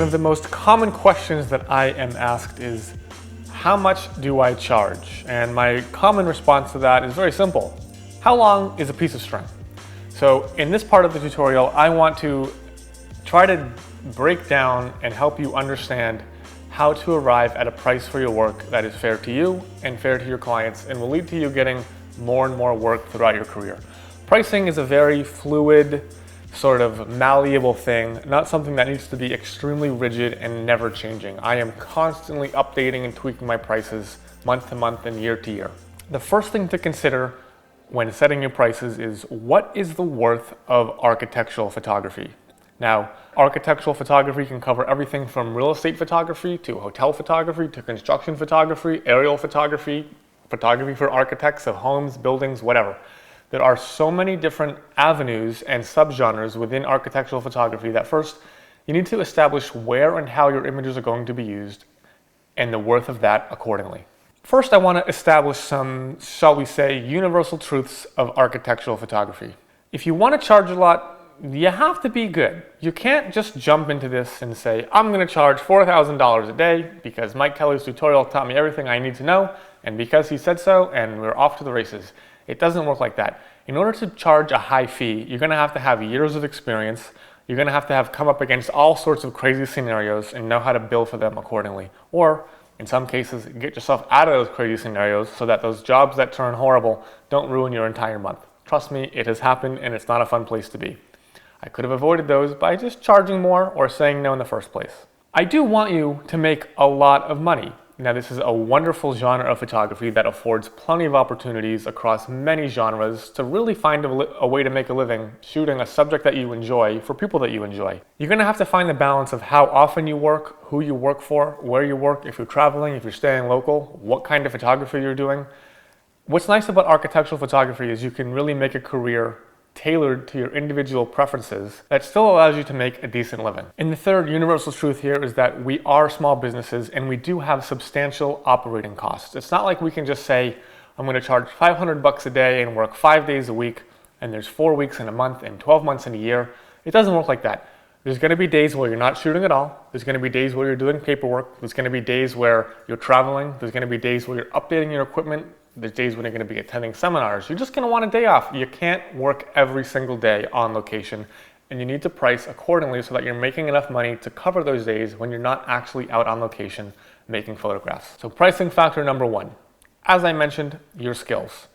of the most common questions that I am asked is, how much do I charge? And my common response to that is very simple. How long is a piece of string? So in this part of the tutorial, I want to try to break down and help you understand how to arrive at a price for your work that is fair to you and fair to your clients and will lead to you getting more and more work throughout your career. Pricing is a very fluid, sort of malleable thing, not something that needs to be extremely rigid and never changing. I am constantly updating and tweaking my prices month to month and year to year. The first thing to consider when setting your prices is, what is the worth of architectural photography? Now, architectural photography can cover everything from real estate photography to hotel photography to construction photography, aerial photography, photography for architects of homes, buildings, whatever. There are so many different avenues and subgenres within architectural photography that first, you need to establish where and how your images are going to be used and the worth of that accordingly. First, I want to establish some, shall we say, universal truths of architectural photography. If you want to charge a lot, you have to be good. You can't just jump into this and say, I'm going to charge $4,000 a day because Mike Kelly's tutorial taught me everything I need to know, and because he said so, and we're off to the races. It doesn't work like that. In order to charge a high fee, you're going to have years of experience. You're going to have come up against all sorts of crazy scenarios and know how to bill for them accordingly. Or, in some cases, get yourself out of those crazy scenarios so that those jobs that turn horrible don't ruin your entire month. Trust me, it has happened and it's not a fun place to be. I could have avoided those by just charging more or saying no in the first place. I do want you to make a lot of money. Now, this is a wonderful genre of photography that affords plenty of opportunities across many genres to really find a way to make a living shooting a subject that you enjoy for people that you enjoy. You're going to have to find the balance of how often you work, who you work for, where you work, if you're traveling, if you're staying local, what kind of photography you're doing. What's nice about architectural photography is you can really make a career tailored to your individual preferences that still allows you to make a decent living. And the third universal truth here is that we are small businesses and we do have substantial operating costs. It's not like we can just say, I'm going to charge $500 a day and work 5 days a week, and there's 4 weeks in a month and 12 months in a year. It doesn't work like that. There's going to be days where you're not shooting at all. There's going to be days where you're doing paperwork. There's going to be days where you're traveling. There's going to be days where you're updating your equipment. There's days when you're going to be attending seminars. You're just going to want a day off. You can't work every single day on location, and you need to price accordingly so that you're making enough money to cover those days when you're not actually out on location making photographs. So pricing factor number one, as I mentioned, your skills.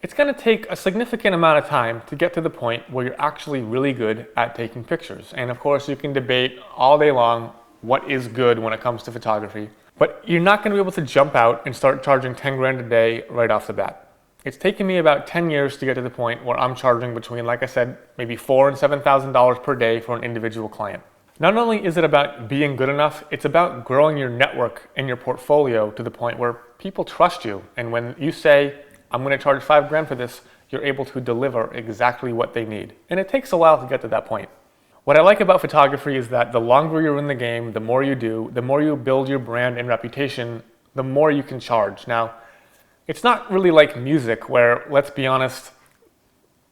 It's going to take a significant amount of time to get to the point where you're actually really good at taking pictures. And of course, you can debate all day long what is good when it comes to photography. But you're not going to be able to jump out and start charging 10 grand a day right off the bat. It's taken me about 10 years to get to the point where I'm charging between, like I said, maybe $4,000 and $7,000 per day for an individual client. Not only is it about being good enough, it's about growing your network and your portfolio to the point where people trust you. And when you say, I'm going to charge 5 grand for this, you're able to deliver exactly what they need. And it takes a while to get to that point. What I like about photography is that the longer you're in the game, the more you do, the more you build your brand and reputation, the more you can charge. Now, it's not really like music where, let's be honest,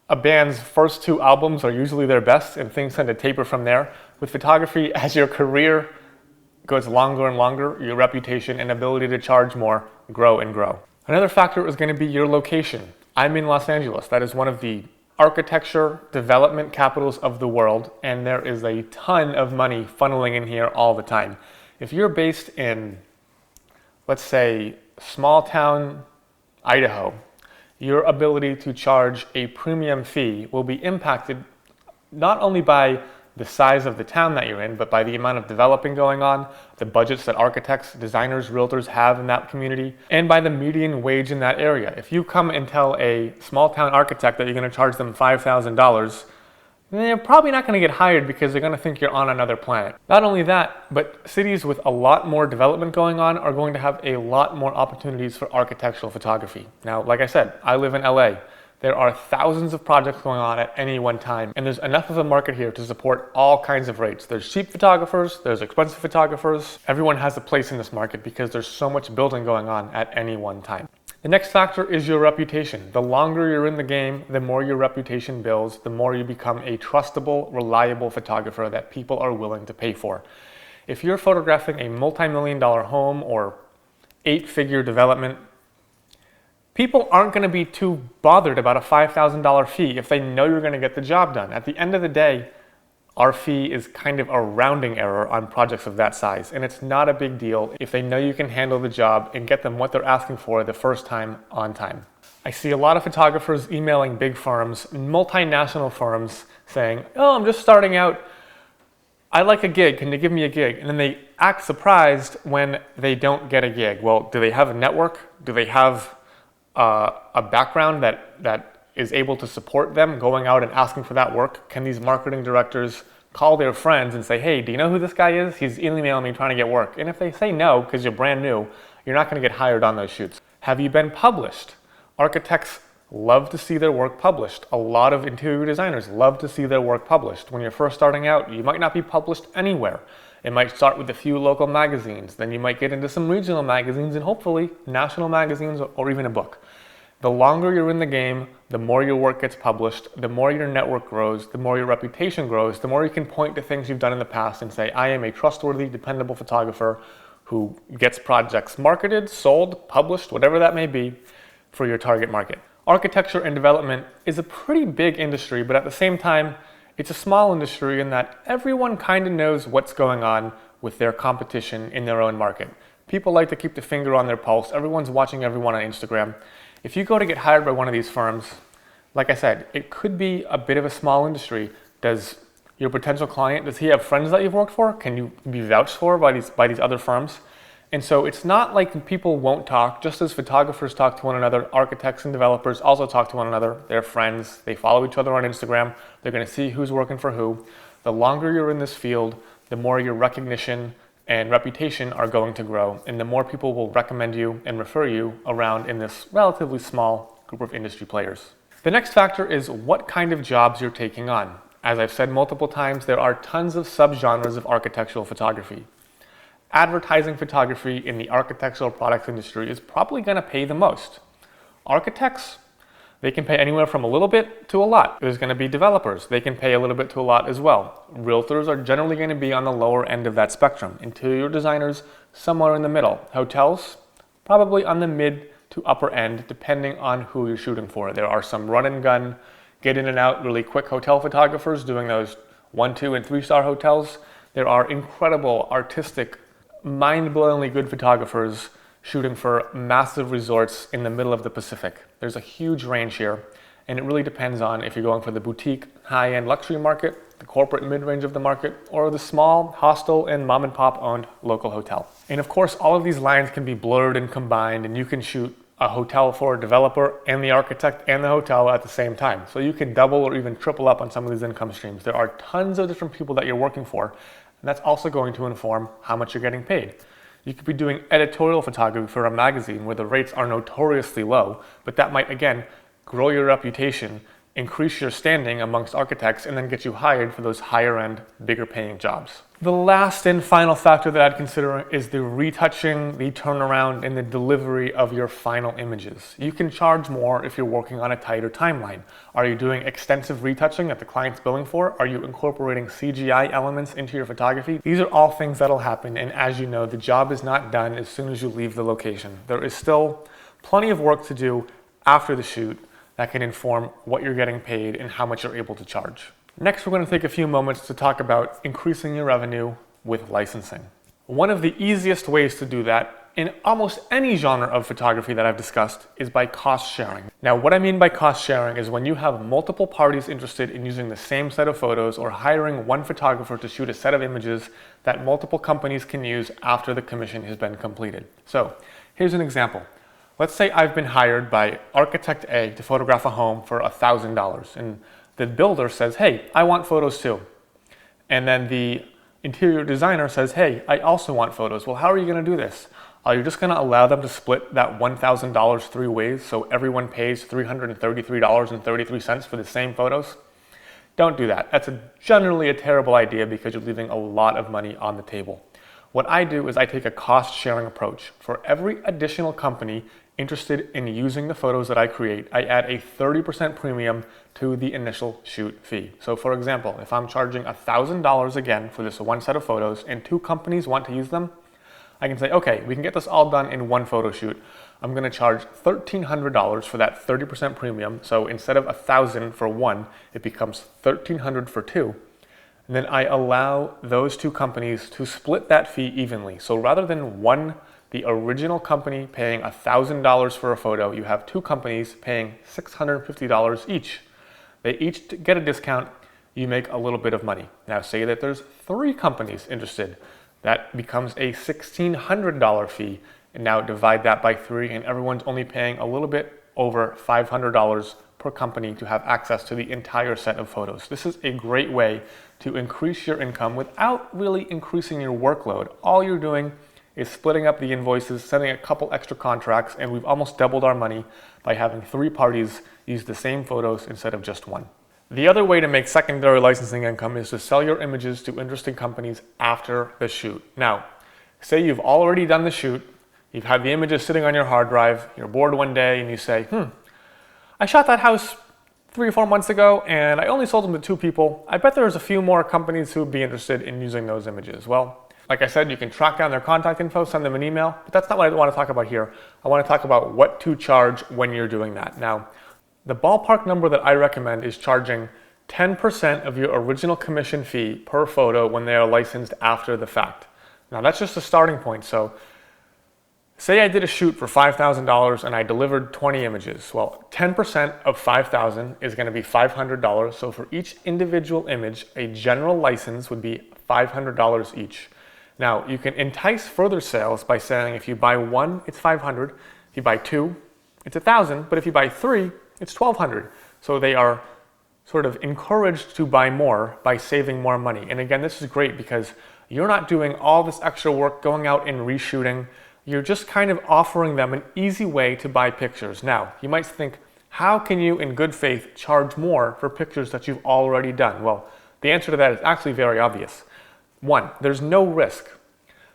a band's first 2 albums are usually their best and things tend to taper from there. With photography, as your career goes longer and longer, your reputation and ability to charge more grow and grow. Another factor is going to be your location. I'm in Los Angeles. That is one of the architecture development capitals of the world, and there is a ton of money funneling in here all the time. If you're based in, let's say, small town Idaho, your ability to charge a premium fee will be impacted not only by the size of the town that you're in, but by the amount of developing going on, the budgets that architects, designers, realtors have in that community, and by the median wage in that area. If you come and tell a small town architect that you're going to charge them $5,000, they're probably not going to get hired because they're going to think you're on another planet. Not only that, but cities with a lot more development going on are going to have a lot more opportunities for architectural photography. Now, like I said, I live in LA. There are thousands of projects going on at any one time, and there's enough of a market here to support all kinds of rates. There's cheap photographers, there's expensive photographers. Everyone has a place in this market because there's so much building going on at any one time. The next factor is your reputation. The longer you're in the game, the more your reputation builds, the more you become a trustable, reliable photographer that people are willing to pay for. If you're photographing a multi-million-dollar home or 8-figure development, people aren't going to be too bothered about a $5,000 fee if they know you're going to get the job done. At the end of the day, our fee is kind of a rounding error on projects of that size, and it's not a big deal if they know you can handle the job and get them what they're asking for the first time on time. I see a lot of photographers emailing big firms, multinational firms, saying, "Oh, I'm just starting out. I'd like a gig. Can you give me a gig?" And then they act surprised when they don't get a gig. Well, do they have a network? Do they have a background that is able to support them going out and asking for that work? Can these marketing directors call their friends and say, "Hey, do you know who this guy is? He's emailing me trying to get work." And if they say no, because you're brand new, you're not going to get hired on those shoots. Have you been published? Architects love to see their work published. A lot of interior designers love to see their work published. When you're first starting out, you might not be published anywhere. It might start with a few local magazines, then you might get into some regional magazines and hopefully national magazines or even a book. The longer you're in the game, the more your work gets published, the more your network grows, the more your reputation grows, the more you can point to things you've done in the past and say, "I am a trustworthy, dependable photographer who gets projects marketed, sold, published, whatever that may be, for your target market." Architecture and development is a pretty big industry, but at the same time, it's a small industry in that everyone kind of knows what's going on with their competition in their own market. People like to keep the finger on their pulse. Everyone's watching everyone on Instagram. If you go to get hired by one of these firms, like I said, it could be a bit of a small industry. Does your potential client, does he have friends that you've worked for? Can you be vouched for by these other firms? And so it's not like people won't talk. Just as photographers talk to one another, architects and developers also talk to one another. They're friends. They follow each other on Instagram. They're going to see who's working for who. The longer you're in this field, the more your recognition and reputation are going to grow, and the more people will recommend you and refer you around in this relatively small group of industry players. The next factor is what kind of jobs you're taking on. As I've said multiple times, there are tons of subgenres of architectural photography. Advertising photography in the architectural products industry is probably going to pay the most. Architects, they can pay anywhere from a little bit to a lot. There's going to be developers. They can pay a little bit to a lot as well. Realtors are generally going to be on the lower end of that spectrum. Interior designers, somewhere in the middle. Hotels, probably on the mid to upper end, depending on who you're shooting for. There are some run and gun, get in and out really quick hotel photographers doing those 1, 2, and 3-star hotels. There are incredible, artistic, mind-blowingly good photographers shooting for massive resorts in the middle of the Pacific. There's a huge range here, and it really depends on if you're going for the boutique, high-end luxury market, the corporate mid-range of the market, or the small, hostel and mom-and-pop owned local hotel. And of course, all of these lines can be blurred and combined, and you can shoot a hotel for a developer and the architect and the hotel at the same time. So you can double or even triple up on some of these income streams. There are tons of different people that you're working for, and that's also going to inform how much you're getting paid. You could be doing editorial photography for a magazine where the rates are notoriously low, but that might, again, grow your reputation, increase your standing amongst architects, and then get you hired for those higher end, bigger paying jobs. The last and final factor that I'd consider is the retouching, the turnaround, and the delivery of your final images. You can charge more if you're working on a tighter timeline. Are you doing extensive retouching that the client's billing for? Are you incorporating CGI elements into your photography? These are all things that'll happen, and as you know, the job is not done as soon as you leave the location. There is still plenty of work to do after the shoot that can inform what you're getting paid and how much you're able to charge. Next, we're going to take a few moments to talk about increasing your revenue with licensing. One of the easiest ways to do that in almost any genre of photography that I've discussed is by cost sharing. Now, what I mean by cost sharing is when you have multiple parties interested in using the same set of photos or hiring one photographer to shoot a set of images that multiple companies can use after the commission has been completed. So, here's an example. Let's say I've been hired by Architect A to photograph a home for $1,000, and the builder says, "Hey, I want photos too." And then the interior designer says, "Hey, I also want photos." Well, how are you going to do this? Are you just going to allow them to split that $1,000 three ways so everyone pays $333.33 for the same photos? Don't do that. That's generally a terrible idea because you're leaving a lot of money on the table. What I do is I take a cost sharing approach. For every additional company interested in using the photos that I create, I add a 30% premium to the initial shoot fee. So for example, if I'm charging $1,000 again for this one set of photos and 2 companies want to use them, I can say, okay, we can get this all done in one photo shoot. I'm gonna charge $1,300 for that 30% premium. So instead of $1,000 for one, it becomes $1,300 for 2. And then I allow those 2 companies to split that fee evenly. So rather than the original company paying $1,000 for a photo, you have 2 companies paying $650 each. They each get a discount, you make a little bit of money. Now say that there's 3 companies interested. That becomes a $1,600 fee, and now divide that by 3 and everyone's only paying a little bit over $500 per company to have access to the entire set of photos. This is a great way to increase your income without really increasing your workload. All you're doing is splitting up the invoices, sending a couple extra contracts, and we've almost doubled our money by having 3 parties use the same photos instead of just one. The other way to make secondary licensing income is to sell your images to interesting companies after the shoot. Now, say you've already done the shoot, you've had the images sitting on your hard drive, you're bored one day and you say, I shot that house 3 or 4 months ago and I only sold them to 2 people. I bet there's a few more companies who would be interested in using those images. Well, like I said, you can track down their contact info, send them an email, but that's not what I want to talk about here. I want to talk about what to charge when you're doing that. Now, the ballpark number that I recommend is charging 10% of your original commission fee per photo when they are licensed after the fact. Now that's just a starting point. So say I did a shoot for $5,000 and I delivered 20 images. Well, 10% of $5,000 is going to be $500. So for each individual image, a general license would be $500 each. Now you can entice further sales by saying if you buy 1, it's $500. If you buy 2, it's $1,000. But if you buy 3, it's $1,200. So they are sort of encouraged to buy more by saving more money. And again, this is great because you're not doing all this extra work going out and reshooting. You're just kind of offering them an easy way to buy pictures. Now, you might think, how can you in good faith charge more for pictures that you've already done? Well, the answer to that is actually very obvious. 1, there's no risk.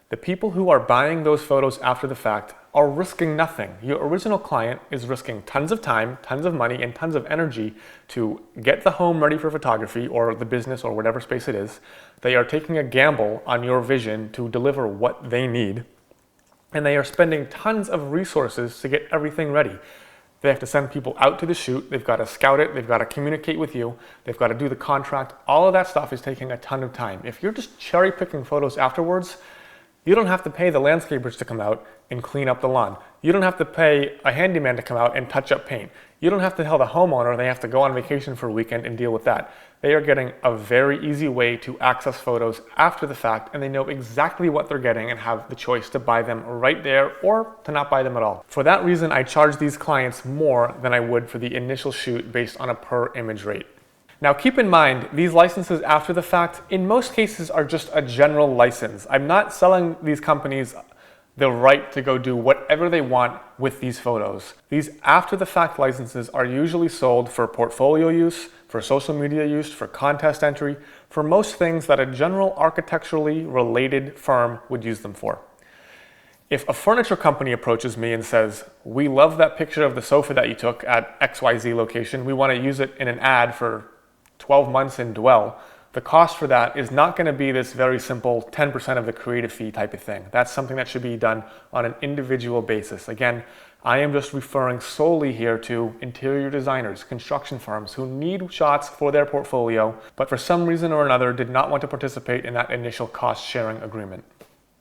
The people who are buying those photos after the fact are risking nothing. Your original client is risking tons of time, tons of money, and tons of energy to get the home ready for photography or the business or whatever space it is. They are taking a gamble on your vision to deliver what they need, and they are spending tons of resources to get everything ready. They have to send people out to the shoot, they've got to scout it, they've got to communicate with you, they've got to do the contract. All of that stuff is taking a ton of time. If you're just cherry picking photos afterwards, you don't have to pay the landscapers to come out and clean up the lawn. You don't have to pay a handyman to come out and touch up paint. You don't have to tell the homeowner they have to go on vacation for a weekend and deal with that. They are getting a very easy way to access photos after the fact, and they know exactly what they're getting and have the choice to buy them right there or to not buy them at all. For that reason, I charge these clients more than I would for the initial shoot based on a per image rate. Now keep in mind, these licenses after the fact, in most cases are just a general license. I'm not selling these companies the right to go do whatever they want with these photos. These after the fact licenses are usually sold for portfolio use, for social media use, for contest entry, for most things that a general architecturally related firm would use them for. If a furniture company approaches me and says, we love that picture of the sofa that you took at XYZ location, we want to use it in an ad for 12 months in Dwell, the cost for that is not going to be this very simple 10% of the creative fee type of thing. That's something that should be done on an individual basis. Again, I am just referring solely here to interior designers, construction firms who need shots for their portfolio, but for some reason or another did not want to participate in that initial cost sharing agreement.